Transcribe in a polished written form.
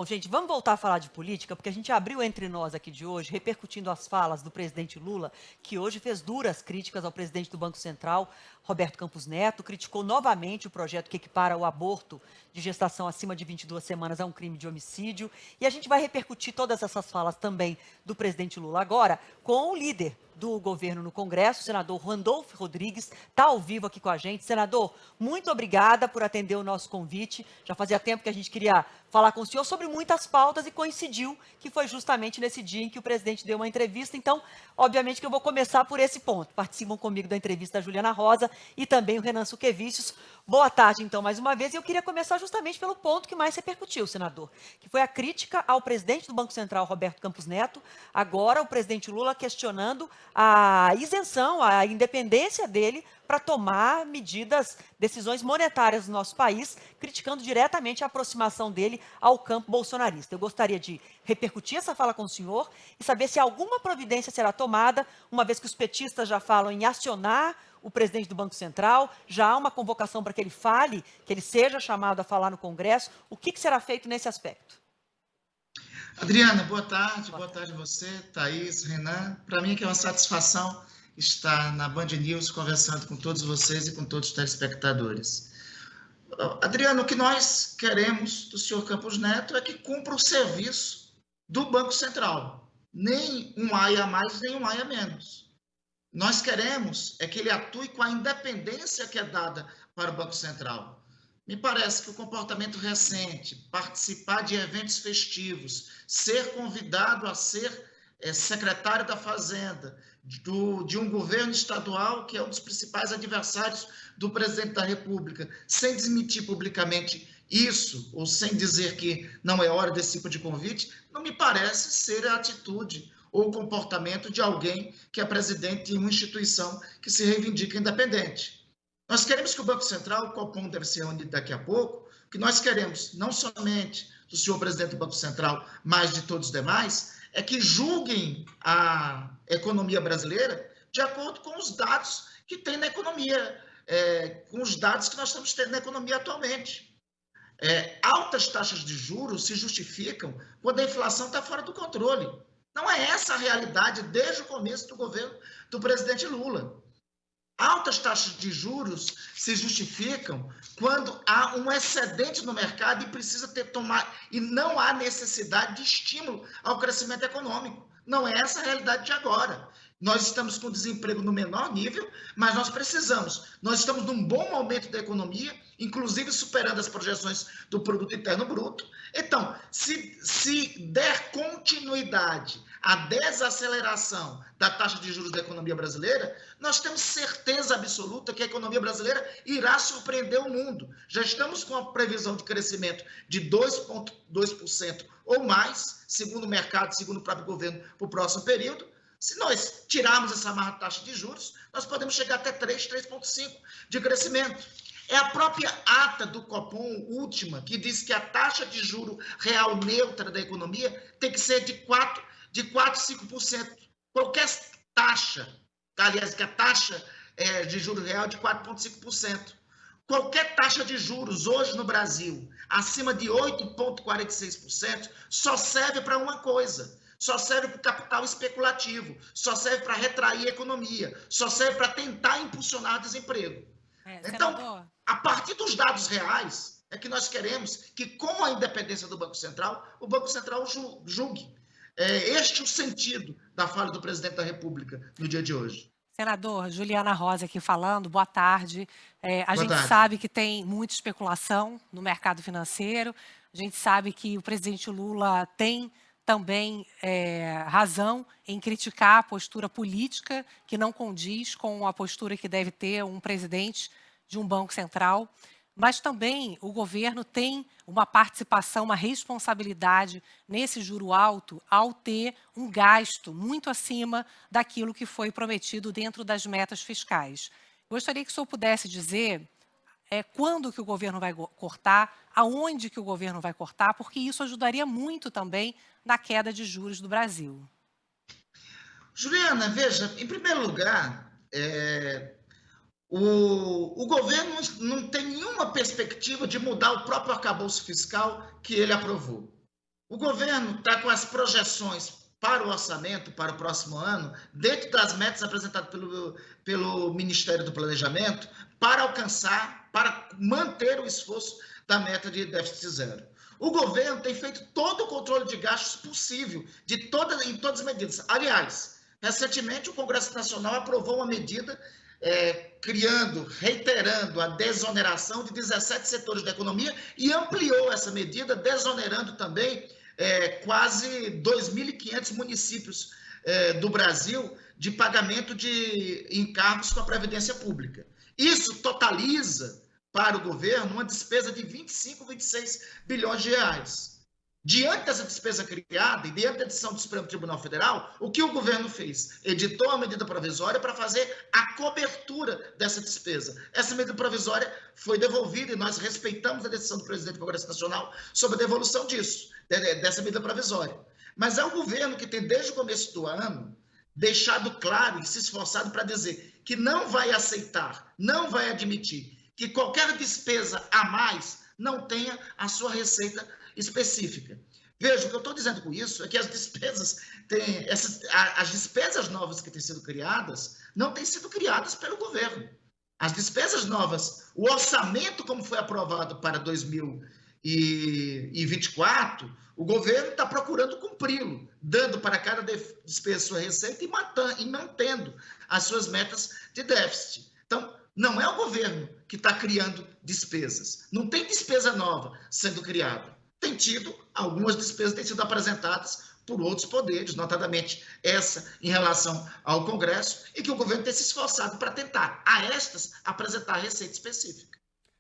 Bom, gente, vamos voltar a falar de política, porque a gente abriu Entre Nós aqui de hoje, repercutindo as falas do presidente Lula, que hoje fez duras críticas ao presidente do Banco Central, Roberto Campos Neto, criticou novamente o projeto que equipara o aborto de gestação acima de 22 semanas a um crime de homicídio. E a gente vai repercutir todas essas falas também do presidente Lula agora com o líder do governo no Congresso, o senador Randolfo Rodrigues, está ao vivo aqui com a gente. Senador, muito obrigada por atender o nosso convite. Já fazia tempo que a gente queria falar com o senhor sobre muitas pautas e coincidiu que foi justamente nesse dia em que o presidente deu uma entrevista. Então, obviamente que eu vou começar por esse ponto. Participam comigo da entrevista a Juliana Rosa e também o Renan Suquevicius. Boa tarde, então, mais uma vez. E eu queria começar justamente pelo ponto que mais repercutiu, senador, que foi a crítica ao presidente do Banco Central, Roberto Campos Neto. Agora, o presidente Lula questionando a isenção, a independência dele para tomar medidas, decisões monetárias no nosso país, criticando diretamente a aproximação dele ao campo bolsonarista. Eu gostaria de repercutir essa fala com o senhor e saber se alguma providência será tomada, uma vez que os petistas já falam em acionar o presidente do Banco Central, já há uma convocação para que ele fale, que ele seja chamado a falar no Congresso. O que será feito nesse aspecto? Adriana, boa tarde. Boa tarde a você, Thaís, Renan. Para mim que é uma satisfação estar na Band News conversando com todos vocês e com todos os telespectadores. Adriana, o que nós queremos do senhor Campos Neto é que cumpra o serviço do Banco Central. Nem um AI a mais, nem um AI a menos. Nós queremos é que ele atue com a independência que é dada para o Banco Central. Me parece que o comportamento recente, participar de eventos festivos, ser convidado a ser secretário da Fazenda, de um governo estadual que é um dos principais adversários do presidente da República, sem desmentir publicamente isso, ou sem dizer que não é hora desse tipo de convite, não me parece ser a atitude ou o comportamento de alguém que é presidente de uma instituição que se reivindica independente. Nós queremos que o Banco Central, o Copom deve ser reunido daqui a pouco, que nós queremos, não somente do senhor presidente do Banco Central, mas de todos os demais, é que julguem a economia brasileira de acordo com os dados que tem na economia, com os dados que nós estamos tendo na economia atualmente. Altas taxas de juros se justificam quando a inflação está fora do controle. Não é essa a realidade desde o começo do governo do presidente Lula. Altas taxas de juros se justificam quando há um excedente no mercado e precisa tomar e não há necessidade de estímulo ao crescimento econômico. Não é essa a realidade de agora. Nós estamos com desemprego no menor nível, mas nós precisamos. Nós estamos num bom momento da economia, inclusive superando as projeções do Produto Interno Bruto. Então, se der continuidade à desaceleração da taxa de juros da economia brasileira, nós temos certeza absoluta que a economia brasileira irá surpreender o mundo. Já estamos com a previsão de crescimento de 2,2% ou mais, segundo o mercado, segundo o próprio governo, para o próximo período. Se nós tirarmos essa taxa de juros, nós podemos chegar até 3,5% de crescimento. É a própria ata do Copom, última, que diz que a taxa de juro real neutra da economia tem que ser de 4, 5%. Qualquer taxa, aliás, que a taxa de juro real é de 4,5%. Qualquer taxa de juros hoje no Brasil, acima de 8,46%, só serve para uma coisa. Só serve para o capital especulativo, só serve para retrair a economia, só serve para tentar impulsionar desemprego. Então, a partir dos dados reais, é que nós queremos que, com a independência do Banco Central, o Banco Central julgue. Este é o sentido da fala do presidente da República no dia de hoje. Senador, Juliana Rosa aqui falando, boa tarde. A Boa gente tarde. sabe que tem muita especulação no mercado financeiro, a gente sabe que o presidente Lula tem também razão em criticar a postura política que não condiz com a postura que deve ter um presidente de um banco central, mas também o governo tem uma participação, uma responsabilidade nesse juro alto ao ter um gasto muito acima daquilo que foi prometido dentro das metas fiscais. Gostaria que o senhor pudesse dizer quando que o governo vai cortar, aonde que o governo vai cortar, porque isso ajudaria muito também na queda de juros do Brasil. Juliana, veja, em primeiro lugar, o governo não tem nenhuma perspectiva de mudar o próprio arcabouço fiscal que ele aprovou. O governo está com as projeções para o orçamento, para o próximo ano, dentro das metas apresentadas pelo Ministério do Planejamento, para alcançar, para manter o esforço da meta de déficit zero. O governo tem feito todo o controle de gastos possível, em todas as medidas. Aliás, recentemente o Congresso Nacional aprovou uma medida reiterando a desoneração de 17 setores da economia e ampliou essa medida, desonerando também quase 2.500 municípios do Brasil de pagamento de encargos com a Previdência Pública. Isso totaliza para o governo uma despesa de 25, 26 bilhões de reais. Diante dessa despesa criada e diante da decisão do Supremo Tribunal Federal, o que o governo fez? Editou a medida provisória para fazer a cobertura dessa despesa. Essa medida provisória foi devolvida e nós respeitamos a decisão do presidente do Congresso Nacional sobre a devolução dessa medida provisória. Mas é o governo que tem, desde o começo do ano, deixado claro e se esforçado para dizer que não vai aceitar, não vai admitir que qualquer despesa a mais não tenha a sua receita específica. Veja, o que eu estou dizendo com isso é que as despesas novas que têm sido criadas não têm sido criadas pelo governo. As despesas novas, o orçamento como foi aprovado para 2024, o governo está procurando cumpri-lo, dando para cada despesa sua receita e mantendo as suas metas de déficit. Então, não é o governo que está criando despesas. Não tem despesa nova sendo criada. Tem tido, algumas despesas têm sido apresentadas por outros poderes, notadamente essa em relação ao Congresso, e que o governo tem se esforçado para tentar, a estas, apresentar receita específica.